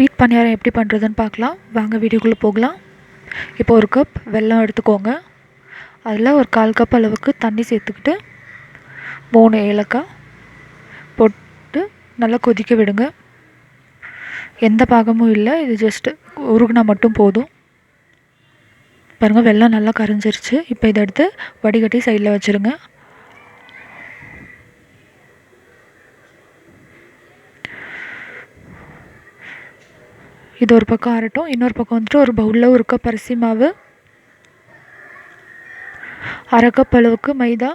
Sweet பணியாரம் எப்படி பண்ணுறதுன்னு பார்க்கலாம். வாங்க வீடியோக்குள்ளே போகலாம். இப்போ ஒரு கப் வெல்லம் எடுத்துக்கோங்க. அதில் ஒரு 1/4 கப் அளவுக்கு தண்ணி சேர்த்துக்கிட்டு 3 ஏலக்காய் போட்டு நல்லா கொதிக்க விடுங்க. எந்த பாகமும் இல்லை, இது ஜஸ்ட்டு உருகுனா மட்டும் போதும். பாருங்கள், வெல்லம் நல்லா கரைஞ்சிருச்சு. இப்போ இதை எடுத்து வடிகட்டி சைடில் வச்சுருங்க. இது ஒரு பக்கம் ஆறட்டும். இன்னொரு பக்கம் வந்துட்டு ஒரு பவுலில் 1 கப் அரிசி மாவு, 1/2 கப் அளவுக்கு மைதா,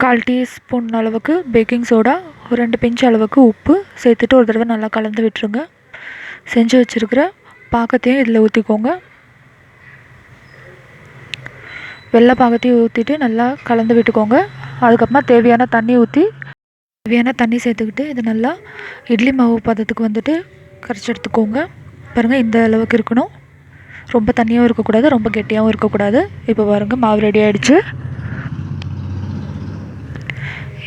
1/4 டீஸ்பூன் அளவுக்கு பேக்கிங் சோடா, ஒரு 2 பிஞ்ச் அளவுக்கு உப்பு சேர்த்துட்டு ஒரு தடவை நல்லா கலந்து விட்டுருங்க. செஞ்சு வச்சுருக்கிற பாகத்தையும் இதில் ஊற்றிக்கோங்க. வெள்ளை பாகத்தையும் ஊற்றிட்டு நல்லா கலந்து விட்டுக்கோங்க. அதுக்கப்புறமா தேவையான தண்ணி சேர்த்துக்கிட்டு இது நல்லா இட்லி மாவு பதத்துக்கு வந்துட்டு கரைச்சி எடுத்துக்கோங்க. பாருங்கள், இந்த அளவுக்கு இருக்கணும். ரொம்ப தண்ணியாகவும் இருக்கக்கூடாது, ரொம்ப கெட்டியாகவும் இருக்கக்கூடாது. இப்போ பாருங்கள், மாவு ரெடி ஆகிடுச்சு.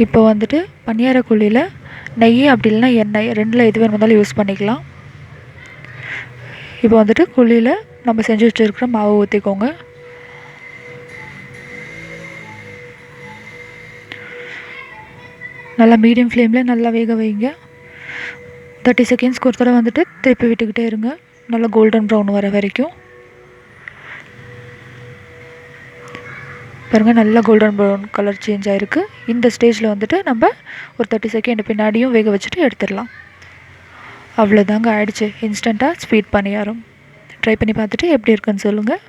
இப்போ வந்துட்டு பனியார குழியில் நெய் அப்படி இல்லைனா எண்ணெய், 2ல் எது வேணுமாலும் யூஸ் பண்ணிக்கலாம். இப்போ வந்துட்டு குழியில் நம்ம செஞ்சு வச்சுருக்கிற மாவு ஊற்றிக்கோங்க. நல்லா மீடியம் ஃப்ளேமில் நல்லா வேக வைங்க. 30 செகண்ட்ஸ்க்கு ஒரு தடவை வந்துட்டு திருப்பி விட்டுக்கிட்டே இருங்க, நல்லா கோல்டன் ப்ரௌன் வர வரைக்கும். பாருங்கள், நல்லா கோல்டன் ப்ரௌன் கலர் சேஞ்ச் ஆகிருக்கு. இந்த ஸ்டேஜில் வந்துட்டு நம்ம ஒரு 30 செகண்ட் பின்னாடியும் வேக வச்சுட்டு எடுத்துடலாம். அவ்வளோதாங்க, ஆயிடுச்சு. இன்ஸ்டண்ட்டாக ஸ்வீட் பணியாரம். ட்ரை பண்ணி பார்த்துட்டு எப்படி இருக்குன்னு சொல்லுங்கள்.